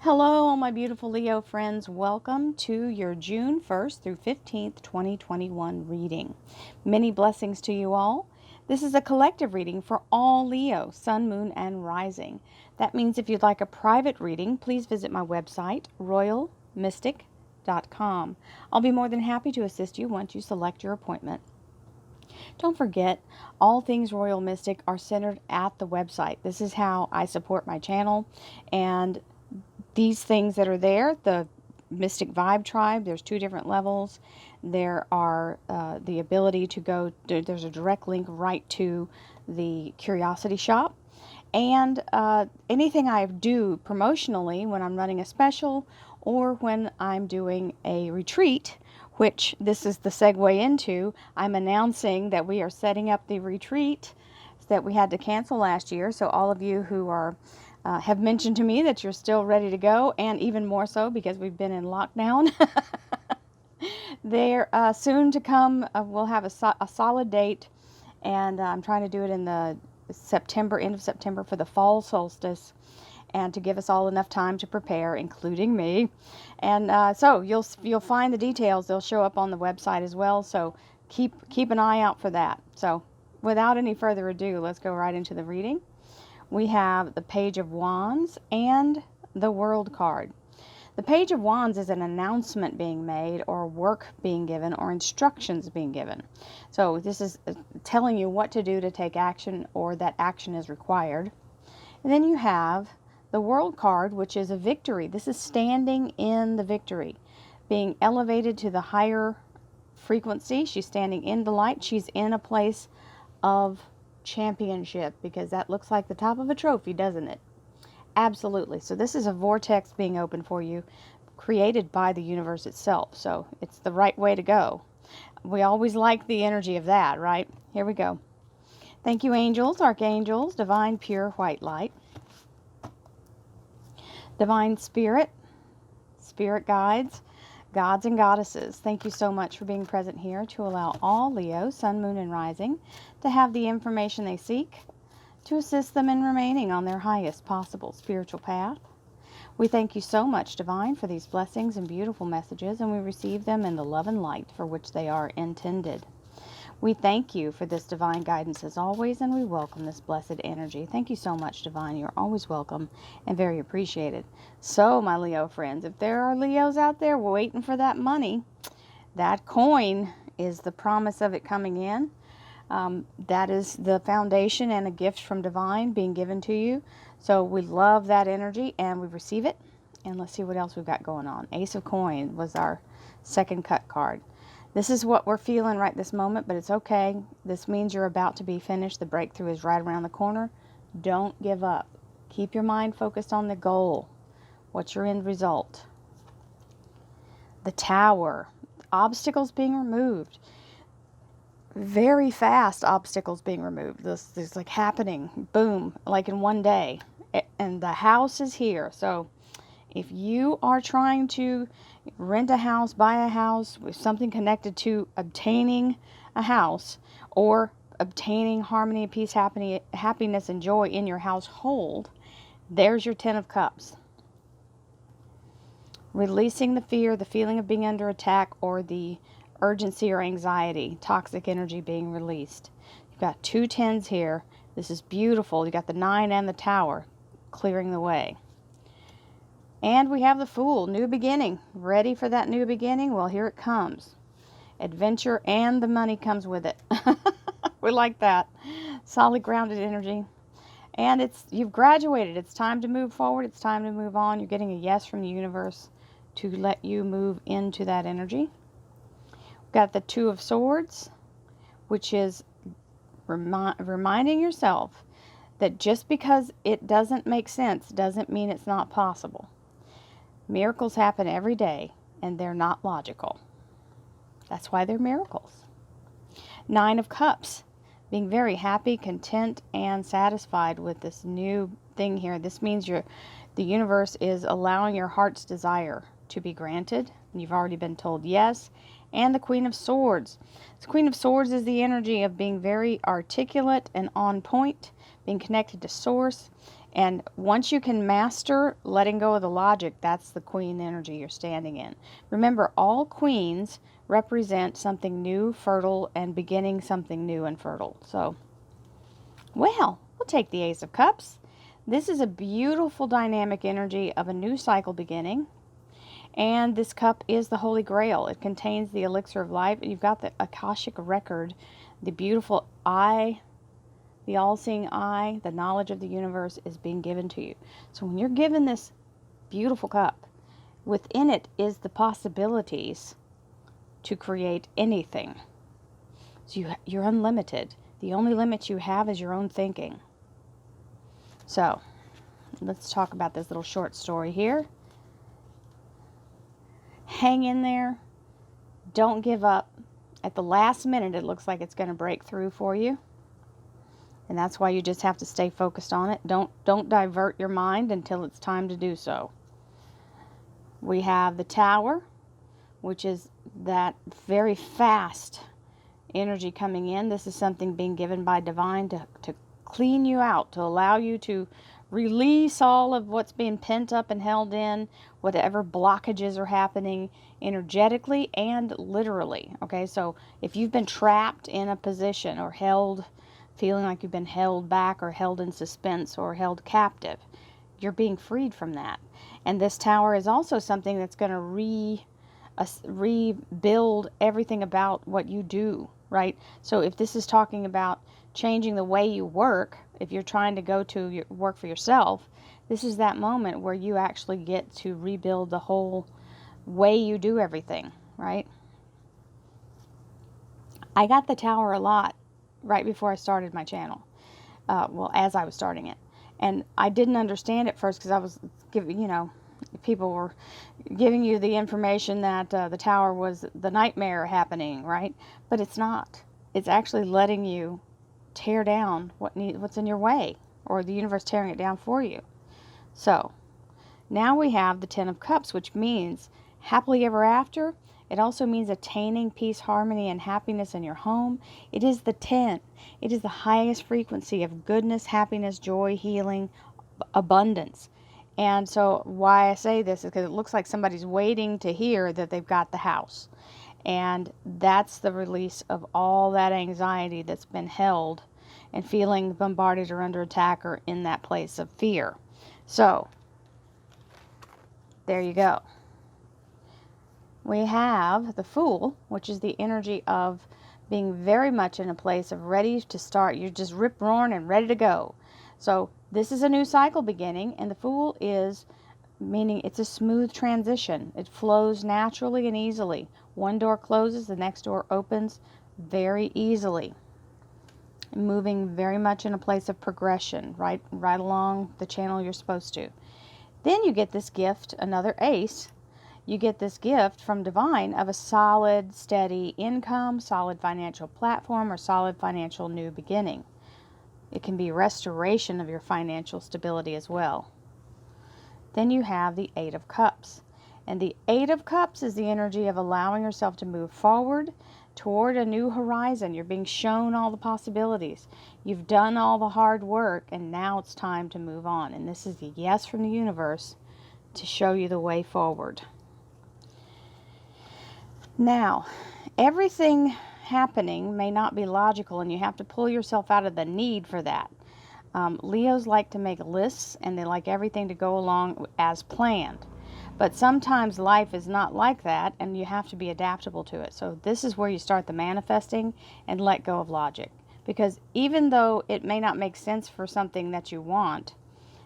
Hello, all my beautiful Leo friends. Welcome to your June 1st through 15th, 2021 reading. Many blessings to you all. This is a collective reading for all Leo, Sun, Moon, and Rising. That means if you'd like a private reading, please visit my website, royalmystic.com. I'll be more than happy to assist you once you select your appointment. Don't forget, all things Royal Mystic are centered at the website. This is how I support my channel, and these things that are there, the Mystic Vibe Tribe, there's 2 different levels. There are the ability to go, there's a direct link right to the Curiosity Shop. And anything I do promotionally when I'm running a special or when I'm doing a retreat, which this is the segue into, I'm announcing that we are setting up the retreat that we had to cancel last year. So all of you who are have mentioned to me that you're still ready to go, and even more so because we've been in lockdown. They're soon to come. We'll have a solid date, and I'm trying to do it in the end of September for the fall solstice, and to give us all enough time to prepare, including me. And so you'll find the details. They'll show up on the website as well. So keep an eye out for that. So without any further ado, let's go right into the reading. We have the Page of Wands and the World card. The Page of Wands is an announcement being made, or work being given, or instructions being given. So this is telling you what to do to take action, or that action is required. And then you have the World card, which is a victory. This is standing in the victory, being elevated to the higher frequency. She's standing in the light. She's in a place of championship, because that looks like the top of a trophy, doesn't it? Absolutely. So this is a vortex being open for you, created by the universe itself. So it's the right way to go. We always like the energy of that, right? Here we go. Thank you, angels, archangels, divine pure white light, divine spirit, spirit guides, gods and goddesses. Thank you so much for being present here to allow all Leo, Sun, Moon, and Rising to have the information they seek to assist them in remaining on their highest possible spiritual path. We thank you so much, Divine, for these blessings and beautiful messages, and we receive them in the love and light for which they are intended. We thank you for this divine guidance as always, and we welcome this blessed energy. Thank you so much, Divine. You're always welcome and very appreciated. So, my Leo friends, if there are Leos out there waiting for that money, that coin is the promise of it coming in. That is the foundation and a gift from Divine being given to you. So we love that energy and we receive it. And let's see what else we've got going on. Ace of Coins was our second cut card. This is what we're feeling right this moment, but it's okay. This means you're about to be finished. The breakthrough is right around the corner. Don't give up. Keep your mind focused on the goal. What's your end result? The Tower. Obstacles being removed. Very fast obstacles being removed. This is like happening, boom, like in one day. And the house is here. So if you are trying to rent a house, buy a house, with something connected to obtaining a house, or obtaining harmony, peace, happiness, and joy in your household, there's your 10 of Cups. Releasing the fear, the feeling of being under attack, or the urgency or anxiety, toxic energy being released. You've got 2 10s here. This is beautiful. You got the 9 and the Tower clearing the way. And we have the Fool, new beginning. Ready for that new beginning? Well, here it comes. Adventure, and the money comes with it. We like that. Solid, grounded energy. And you've graduated. It's time to move forward. It's time to move on. You're getting a yes from the universe to let you move into that energy. We've got the 2 of Swords, which is reminding yourself that just because it doesn't make sense doesn't mean it's not possible. Miracles happen every day, and they're not logical. That's why they're miracles. 9 of Cups, being very happy, content, and satisfied with this new thing here. This means the universe is allowing your heart's desire to be granted. You've already been told yes. And the Queen of Swords. The Queen of Swords is the energy of being very articulate and on point, being connected to source. And once you can master letting go of the logic, that's the queen energy you're standing in. Remember, all queens represent something new, fertile, and beginning something new and fertile. So, well, we'll take the Ace of Cups. This is a beautiful dynamic energy of a new cycle beginning. And this cup is the Holy Grail. It contains the elixir of life. You've got the Akashic record, the beautiful eye, the all-seeing eye, the knowledge of the universe is being given to you. So when you're given this beautiful cup, within it is the possibilities to create anything. So you're unlimited. The only limit you have is your own thinking. So let's talk about this little short story here. Hang in there. Don't give up. At the last minute, it looks like it's going to break through for you. And that's why you just have to stay focused on it. Don't divert your mind until it's time to do so. We have the Tower, which is that very fast energy coming in. This is something being given by Divine to clean you out, to allow you to release all of what's being pent up and held in, whatever blockages are happening energetically and literally. Okay, so if you've been trapped in a position or held, feeling like you've been held back or held in suspense or held captive, you're being freed from that. And this Tower is also something that's going to rebuild everything about what you do, right? So if this is talking about changing the way you work, if you're trying to go to work for yourself, this is that moment where you actually get to rebuild the whole way you do everything, right? I got the Tower a lot right before I started my channel. Well, as I was starting it. And I didn't understand it first because I was giving, people were giving you the information that the Tower was the nightmare happening, right? But it's not. It's actually letting you tear down what's in your way, or the universe tearing it down for you. So now we have the Ten of Cups, which means happily ever after. It also means attaining peace, harmony, and happiness in your home. It is the 10. It is the highest frequency of goodness, happiness, joy, healing, abundance. And so why I say this is because it looks like somebody's waiting to hear that they've got the house. And that's the release of all that anxiety that's been held and feeling bombarded or under attack or in that place of fear. So there you go. We have the Fool, which is the energy of being very much in a place of ready to start. You're just rip-roaring and ready to go. So this is a new cycle beginning, and the Fool is meaning it's a smooth transition. It flows naturally and easily. One door closes, the next door opens very easily. Moving very much in a place of progression, right along the channel you're supposed to. Then you get this gift, another ace. You get this gift from Divine of a solid, steady income, solid financial platform, or solid financial new beginning. It can be restoration of your financial stability as well. Then you have the Eight of Cups. And the Eight of Cups is the energy of allowing yourself to move forward toward a new horizon. You're being shown all the possibilities. You've done all the hard work, and now it's time to move on. And this is a yes from the universe to show you the way forward. Now, everything happening may not be logical, and you have to pull yourself out of the need for that. Leos like to make lists, and they like everything to go along as planned. But sometimes life is not like that, and you have to be adaptable to it. So this is where you start the manifesting and let go of logic. Because even though it may not make sense for something that you want,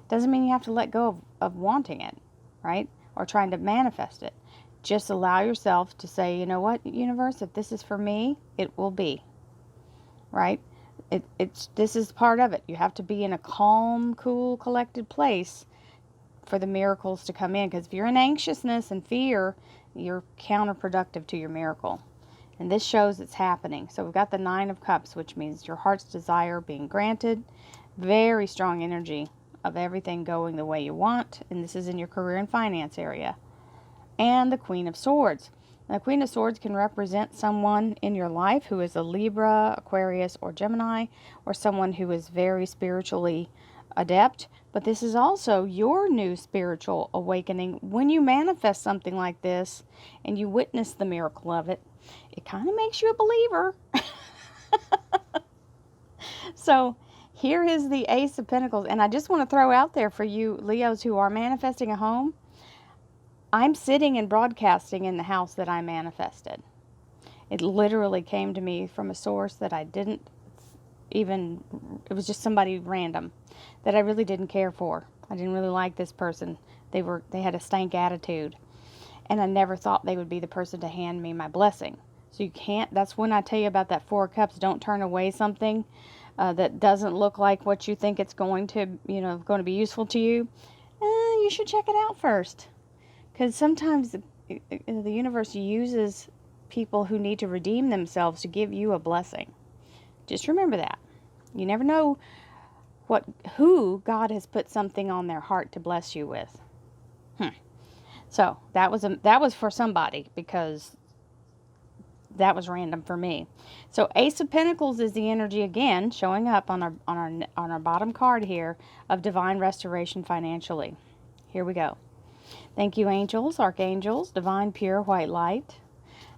doesn't mean you have to let go of wanting it, right? Or trying to manifest it. Just allow yourself to say, you know what, universe, if this is for me, it will be, right? This is part of it. You have to be in a calm, cool, collected place for the miracles to come in. Because if you're in anxiousness and fear, you're counterproductive to your miracle. And this shows it's happening. So we've got the Nine of Cups, which means your heart's desire being granted. Very strong energy of everything going the way you want. And this is in your career and finance area. And the Queen of Swords. Now, the Queen of Swords can represent someone in your life who is a Libra, Aquarius, or Gemini, or someone who is very spiritually adept, but this is also your new spiritual awakening. When you manifest something like this and you witness the miracle of it, it kind of makes you a believer. So here is the Ace of Pentacles, and I just want to throw out there for you Leos who are manifesting a home, I'm sitting and broadcasting in the house that I manifested. It literally came to me from a source that I didn't even, it was just somebody random that I really didn't care for. I didn't really like this person. They had a stank attitude, and I never thought they would be the person to hand me my blessing. So you can't, that's when I tell you about that Four of Cups. Don't turn away something that doesn't look like what you think it's going to, going to be useful to you. You should check it out first, because sometimes the universe uses people who need to redeem themselves to give you a blessing. Just remember that. You never know who God has put something on their heart to bless you with. So that was for somebody, because that was random for me. So Ace of Pentacles is the energy again showing up on our bottom card here of divine restoration financially. Here we go. Thank you, angels, archangels, divine pure white light,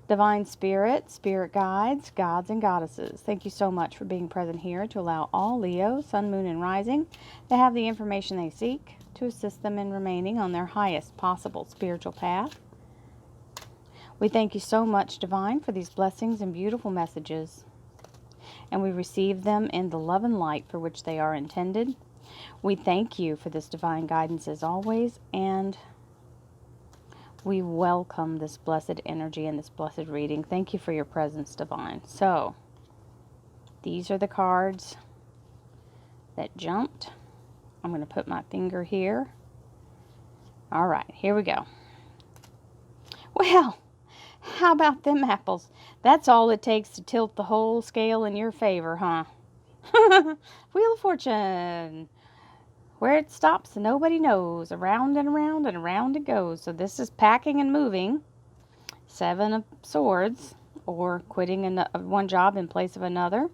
divine spirit, spirit guides, gods and goddesses. Thank you so much for being present here to allow all Leo, sun, moon, and rising to have the information they seek to assist them in remaining on their highest possible spiritual path. We thank you so much, Divine, for these blessings and beautiful messages, and we receive them in the love and light for which they are intended. We thank you for this divine guidance as always, and we welcome this blessed energy and this blessed reading. Thank you for your presence, Divine. So, these are the cards that jumped. I'm going to put my finger here. All right, here we go. Well, how about them apples? That's all it takes to tilt the whole scale in your favor, huh? Wheel of Fortune. Where it stops, nobody knows. Around and around and around it goes. So this is packing and moving. Seven of Swords, or quitting one job in place of another.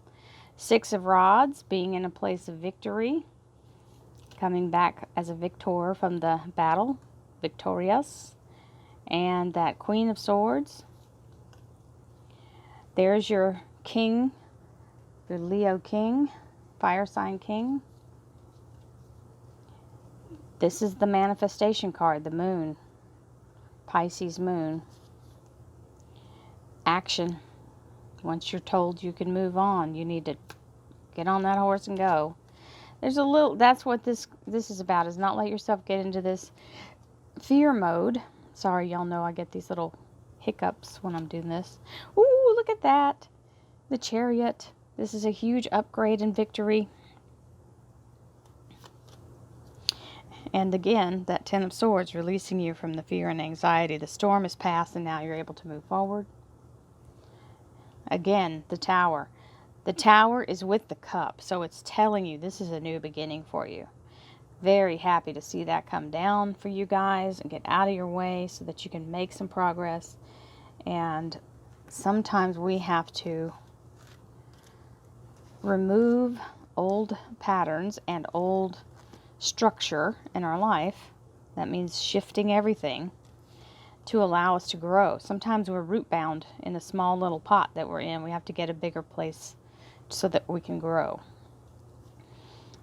Six of Rods, being in a place of victory. Coming back as a victor from the battle. Victorious. And that Queen of Swords. There's your king, your Leo king, fire sign king. This is the manifestation card, the moon, Pisces moon. Action. Once you're told you can move on, you need to get on that horse and go. There's a little, that's what this is about, is not let yourself get into this fear mode. Sorry, y'all know I get these little hiccups when I'm doing this. Ooh, look at that. The Chariot. This is a huge upgrade in victory. And again, that Ten of Swords, releasing you from the fear and anxiety. The storm is past and now you're able to move forward. Again, the Tower. The Tower is with the Cup, so it's telling you this is a new beginning for you. Very happy to see that come down for you guys and get out of your way so that you can make some progress. And sometimes we have to remove old patterns and old structure in our life. That means shifting everything to allow us to grow. Sometimes we're root bound in a small little pot that we're in. We have to get a bigger place so that we can grow.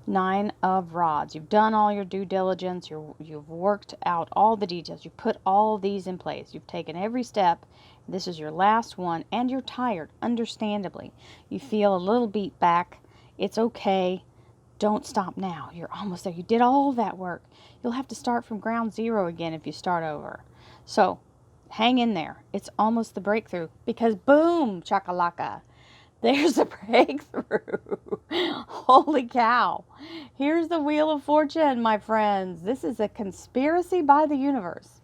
Nine of Rods. You've done all your due diligence. You've worked out all the details. You've put all of these in place. You've taken every step. This is your last one, and you're tired, understandably. You feel a little beat back. It's okay. Don't stop now. You're almost there. You did all that work. You'll have to start from ground zero again if you start over. So hang in there. It's almost the breakthrough, because boom, chakalaka. There's a breakthrough. Holy cow. Here's the Wheel of Fortune, my friends. This is a conspiracy by the universe.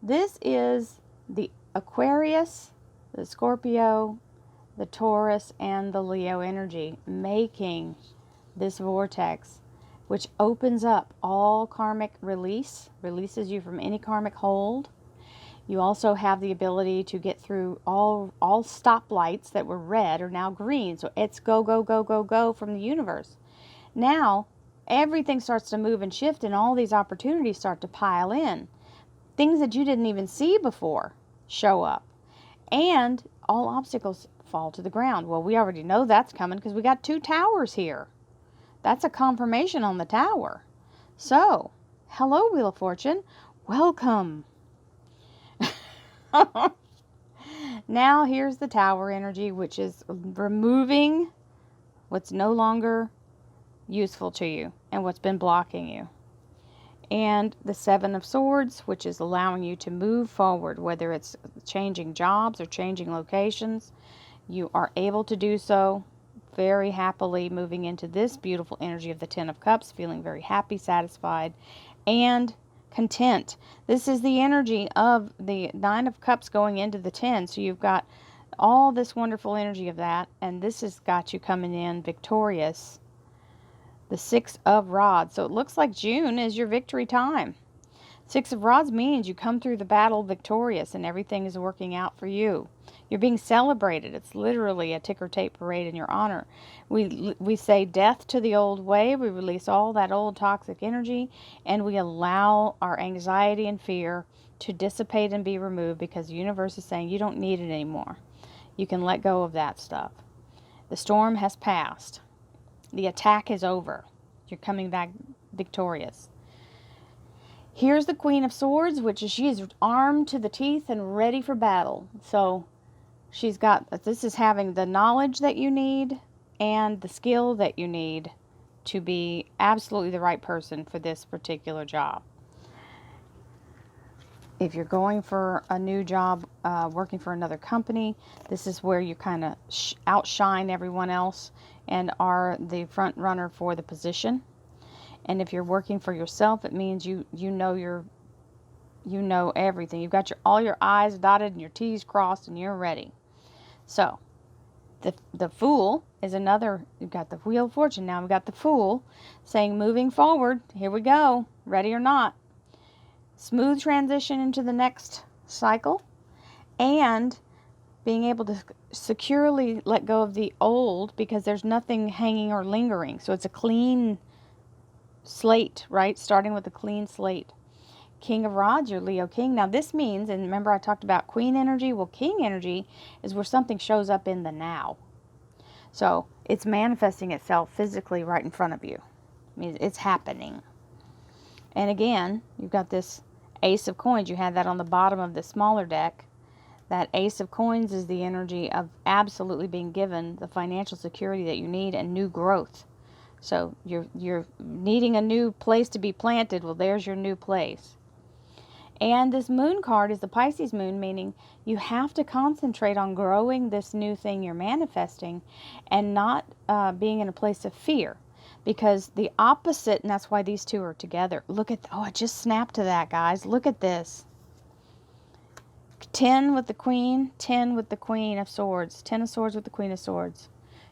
This is the Aquarius, the Scorpio, the Taurus, and the Leo energy making this vortex, which opens up all karmic releases you from any karmic hold. You also have the ability to get through all stoplights that were red are now green. So it's go, go, go, go, go from the universe. Now, everything starts to move and shift, and all these opportunities start to pile in. Things that you didn't even see before show up. And all obstacles fall to the ground. Well, we already know that's coming because we got 2 towers here. That's a confirmation on the tower. So, hello, Wheel of Fortune. Welcome. Now, here's the tower energy, which is removing what's no longer useful to you and what's been blocking you. And the 7 of Swords, which is allowing you to move forward, whether it's changing jobs or changing locations. You are able to do so very happily, moving into this beautiful energy of the 10 of Cups, feeling very happy, satisfied, and content. This is the energy of the 9 of Cups going into the 10. So you've got all this wonderful energy of that, and this has got you coming in victorious. The 6 of Rods. So it looks like June is your victory time. 6 of Rods means you come through the battle victorious and everything is working out for you. You're being celebrated. It's literally a ticker tape parade in your honor. We say death to the old way. We release all that old toxic energy, and we allow our anxiety and fear to dissipate and be removed, because the universe is saying you don't need it anymore. You can let go of that stuff. The storm has passed. The attack is over. You're coming back victorious. Here's the Queen of Swords, which is, she is armed to the teeth and ready for battle. So she's got, this is having the knowledge that you need and the skill that you need to be absolutely the right person for this particular job. If you're going for a new job, working for another company, this is where you kind of outshine everyone else and are the front runner for the position. And if you're working for yourself, it means you know everything. You've got all your I's dotted and your T's crossed, and you're ready. So, the Fool is another. You've got the Wheel of Fortune. Now we've got the Fool saying, moving forward. Here we go. Ready or not. Smooth transition into the next cycle, and being able to securely let go of the old, because there's nothing hanging or lingering. So it's a clean slate, right? Starting with a clean slate. King of Rods, your Leo King. Now this means, and remember I talked about Queen energy. Well, King energy is where something shows up in the now. So it's manifesting itself physically right in front of you. I mean, it's happening. And again, you've got this Ace of Coins. You had that on the bottom of the smaller deck. That Ace of Coins is the energy of absolutely being given the financial security that you need and new growth. So you're needing a new place to be planted. Well, there's your new place. And this Moon card is the Pisces Moon, meaning you have to concentrate on growing this new thing you're manifesting and not being in a place of fear. Because the opposite, and that's why these two are together. Look at, oh, I just snapped to that, guys. Look at this. 10 with the Queen, 10 with the Queen of Swords. 10 of Swords with the Queen of Swords.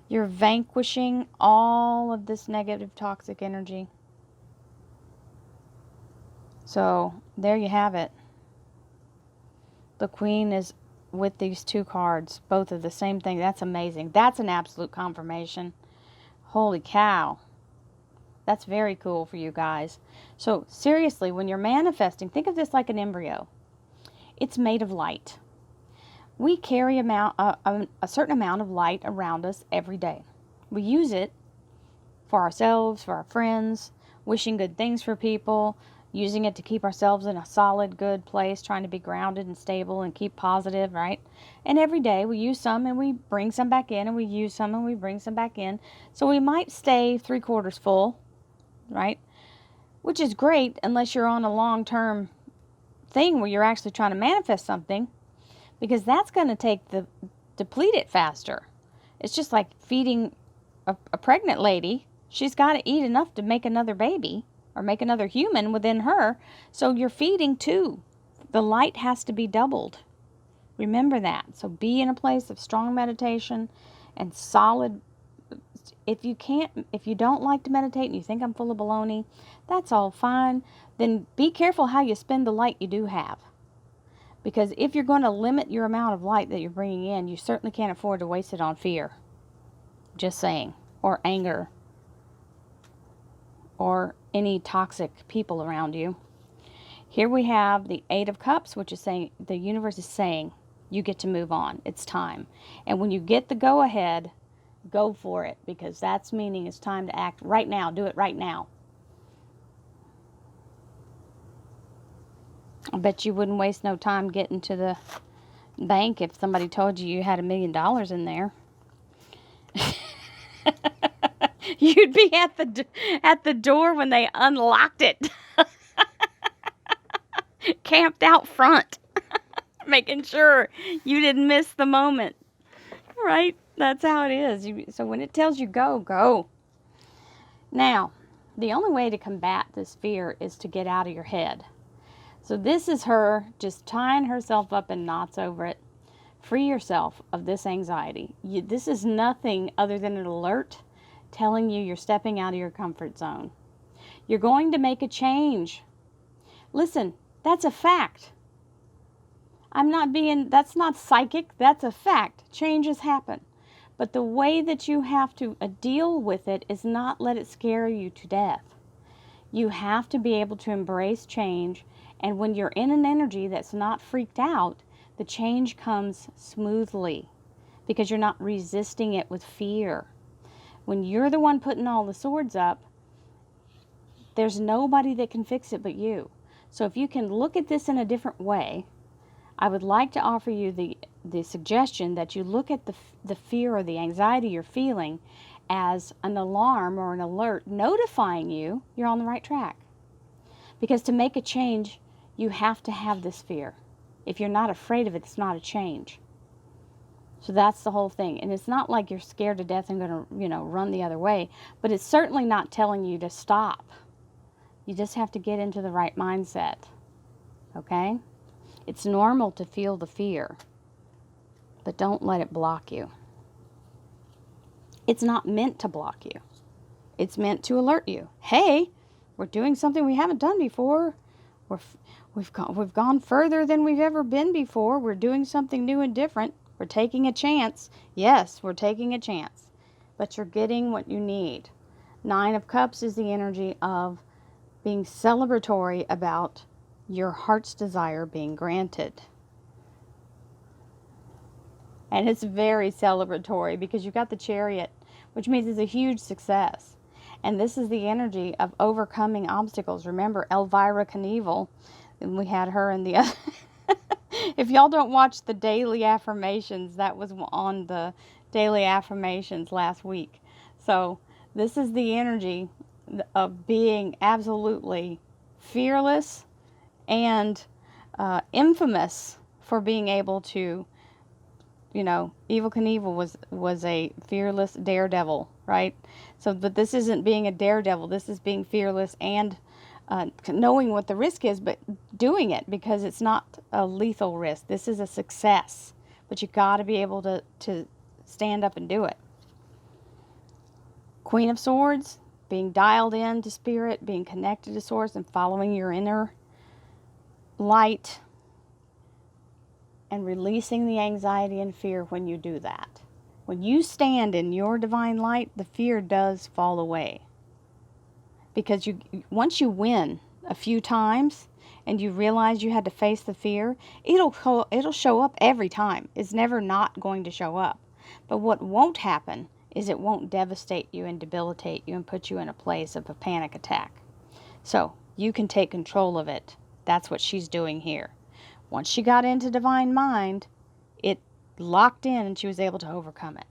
You're vanquishing all of this negative, toxic energy. So, there you have it. The Queen is with these two cards. Both of the same thing. That's amazing. That's an absolute confirmation. Holy cow. That's very cool for you guys. So, seriously, when you're manifesting, think of this like an embryo. It's made of light. We carry a certain amount of light around us every day. We use it for ourselves, for our friends, wishing good things for people, using it to keep ourselves in a solid, good place, trying to be grounded and stable and keep positive, right? And every day we use some and we bring some back in, and we use some and we bring some back in. So we might stay 3/4 full, right? Which is great unless you're on a long-term thing where you're actually trying to manifest something, because that's going to deplete it faster. It's just like feeding a pregnant lady. She's got to eat enough to make another baby or make another human within her. So you're feeding two. The light has to be doubled. Remember that. So be in a place of strong meditation and solid. If you don't like to meditate and you think I'm full of baloney, that's all fine. Then be careful how you spend the light you do have. Because if you're going to limit your amount of light that you're bringing in, you certainly can't afford to waste it on fear. Just saying. Or anger. or any toxic people around you. Here we have the Eight of Cups, which is saying, the universe is saying, you get to move on. It's time. And when you get the go-ahead, go for it, because that's meaning it's time to act right now. Do it right now. I bet you wouldn't waste no time getting to the bank if somebody told you had $1 million in there. You'd be at the door when they unlocked it. Camped out front. Making sure you didn't miss the moment. Right? That's how it is. So when it tells you go, go. Now, the only way to combat this fear is to get out of your head. So this is her just tying herself up in knots over it. Free yourself of this anxiety. This is nothing other than an alert telling you you're stepping out of your comfort zone. You're going to make a change. Listen, that's a fact. That's not psychic, that's a fact. Changes happen. But the way that you have to deal with it is not let it scare you to death. You have to be able to embrace change, and when you're in an energy that's not freaked out, the change comes smoothly because you're not resisting it with fear. When you're the one putting all the swords up, there's nobody that can fix it but you. So if you can look at this in a different way, I would like to offer you the suggestion that you look at the fear or the anxiety you're feeling as an alarm or an alert notifying you you're on the right track. Because to make a change, you have to have this fear. If you're not afraid of it, it's not a change. So that's the whole thing. And it's not like you're scared to death and going to, run the other way. But it's certainly not telling you to stop. You just have to get into the right mindset. Okay? It's normal to feel the fear. But don't let it block you. It's not meant to block you. It's meant to alert you. Hey, we're doing something we haven't done before. We've gone further than we've ever been before. We're doing something new and different. We're taking a chance. Yes, we're taking a chance. But you're getting what you need. Nine of Cups is the energy of being celebratory about your heart's desire being granted. And it's very celebratory because you've got the Chariot, which means it's a huge success. And this is the energy of overcoming obstacles. Remember, Elvira Knievel, and we had her in the other... If y'all don't watch the daily affirmations, that was on the daily affirmations last week. So this is the energy of being absolutely fearless and infamous for being able to, Evel Knievel was a fearless daredevil, right? So, but this isn't being a daredevil. This is being fearless and knowing what the risk is, but doing it because it's not a lethal risk. This is a success, but you got to be able to stand up and do it. Queen of Swords, being dialed in to spirit, being connected to source, and following your inner light, and releasing the anxiety and fear when you do that. When you stand in your divine light, the fear does fall away. Because once you win a few times and you realize you had to face the fear, it'll show up every time. It's never not going to show up. But what won't happen is it won't devastate you and debilitate you and put you in a place of a panic attack. So you can take control of it. That's what she's doing here. Once she got into divine mind, it locked in and she was able to overcome it.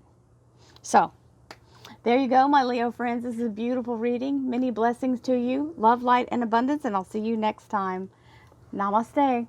So there you go, my Leo friends. This is a beautiful reading. Many blessings to you. Love, light, and abundance, and I'll see you next time. Namaste.